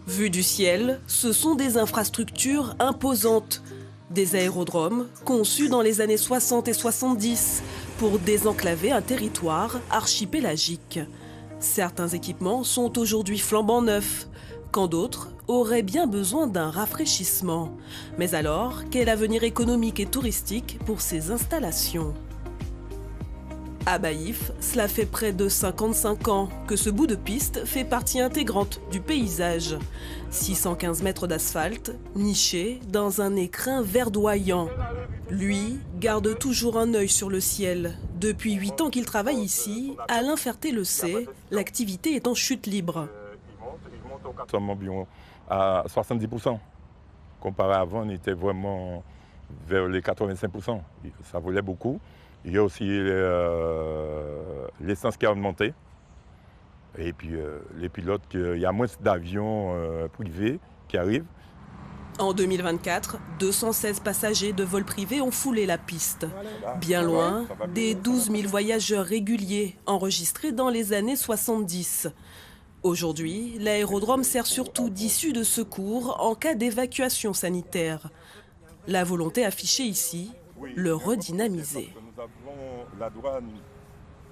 Vu du ciel, ce sont des infrastructures imposantes. Des aérodromes conçus dans les années 60 et 70 pour désenclaver un territoire archipélagique. Certains équipements sont aujourd'hui flambant neufs, quand d'autres auraient bien besoin d'un rafraîchissement. Mais alors, quel avenir économique et touristique pour ces installations ? À Baïf, cela fait près de 55 ans que ce bout de piste fait partie intégrante du paysage. 615 mètres d'asphalte, nichés dans un écrin verdoyant. Lui garde toujours un œil sur le ciel. Depuis 8 ans qu'il travaille ici, Alain Ferté le sait, l'activité est en chute libre. Nous sommes environ à 70%. Comparé à avant, on était vraiment vers les 85%. Ça volait beaucoup. Il y a aussi l'essence qui a augmenté. Et puis les pilotes, il y a moins d'avions privés qui arrivent. En 2024, 216 passagers de vol privé ont foulé la piste. Bien loin des 12 000 voyageurs réguliers enregistrés dans les années 70. Aujourd'hui, l'aérodrome sert surtout d'issue de secours en cas d'évacuation sanitaire. La volonté affichée ici, le redynamiser. La douane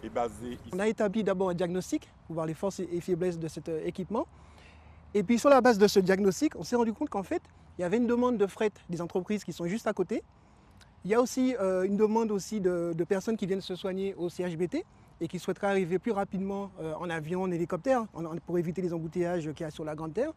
est basée ici. On a établi d'abord un diagnostic pour voir les forces et faiblesses de cet équipement. Et puis sur la base de ce diagnostic, on s'est rendu compte qu'en fait, il y avait une demande de fret des entreprises qui sont juste à côté. Il y a aussi une demande aussi de personnes qui viennent se soigner au CHBT et qui souhaiteraient arriver plus rapidement en avion, en hélicoptère, pour éviter les embouteillages qu'il y a sur la Grande Terre.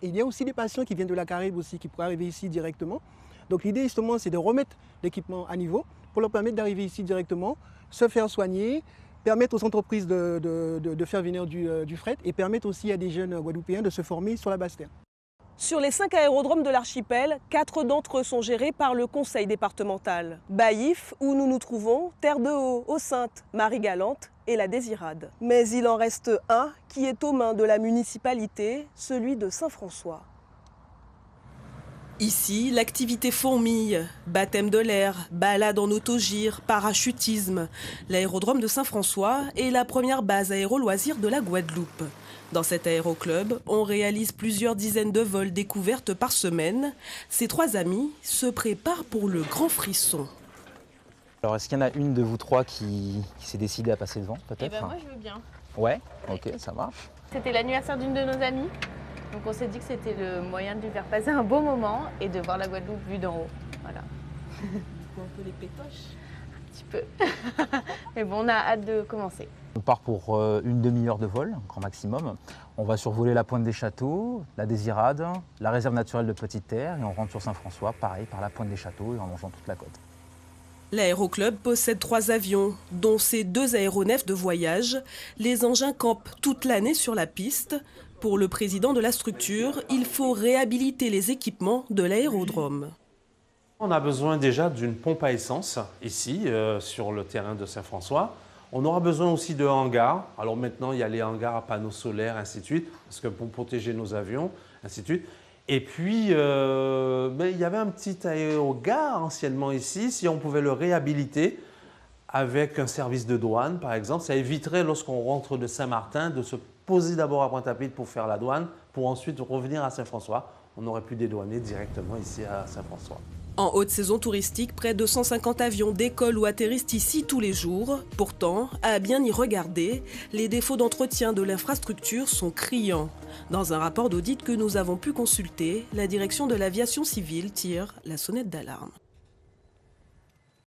Et il y a aussi des patients qui viennent de la Caraïbe aussi, qui pourraient arriver ici directement. Donc l'idée justement, c'est de remettre l'équipement à niveau pour leur permettre d'arriver ici directement, se faire soigner, permettre aux entreprises de faire venir du fret et permettre aussi à des jeunes Guadeloupéens de se former sur la Basse-Terre. Sur les 5 aérodromes de l'archipel, 4 d'entre eux sont gérés par le conseil départemental. Baïf, où nous nous trouvons, Terre de Haut, Eau-Sainte, Marie-Galante et La Désirade. Mais il en reste un qui est aux mains de la municipalité, celui de Saint-François. Ici, l'activité fourmille, baptême de l'air, balade en autogire, parachutisme. L'aérodrome de Saint-François est la première base aéro-loisirs de la Guadeloupe. Dans cet aéroclub, on réalise plusieurs dizaines de vols découvertes par semaine. Ces 3 amis se préparent pour le grand frisson. Alors, est-ce qu'il y en a une de vous 3 qui s'est décidée à passer devant, peut-être? Eh ben moi, je veux bien. Ouais, ok, ça marche. C'était l'anniversaire d'une de nos amies. Donc on s'est dit que c'était le moyen de lui faire passer un beau moment et de voir la Guadeloupe vue d'en haut. Voilà. Un peu les pétoches. Un petit peu. Mais bon, on a hâte de commencer. On part pour une demi-heure de vol, grand maximum. On va survoler la Pointe des Châteaux, la Désirade, la réserve naturelle de Petite Terre et on rentre sur Saint-François, pareil, par la Pointe des Châteaux et en longeant toute la côte. L'aéroclub possède 3 avions, dont ses 2 aéronefs de voyage. Les engins campent toute l'année sur la piste. Pour le président de la structure, il faut réhabiliter les équipements de l'aérodrome. On a besoin déjà d'une pompe à essence ici, sur le terrain de Saint-François. On aura besoin aussi de hangars. Alors maintenant, il y a les hangars à panneaux solaires, ainsi de suite, parce que pour protéger nos avions, ainsi de suite. Et puis, il y avait un petit aérogare anciennement ici. Si on pouvait le réhabiliter avec un service de douane, par exemple, ça éviterait, lorsqu'on rentre de Saint-Martin, de se poser d'abord à Pointe-à-Pitre pour faire la douane, pour ensuite revenir à Saint-François. On aurait pu dédouaner directement ici à Saint-François. En haute saison touristique, près de 150 avions décollent ou atterrissent ici tous les jours. Pourtant, à bien y regarder, les défauts d'entretien de l'infrastructure sont criants. Dans un rapport d'audit que nous avons pu consulter, la direction de l'aviation civile tire la sonnette d'alarme.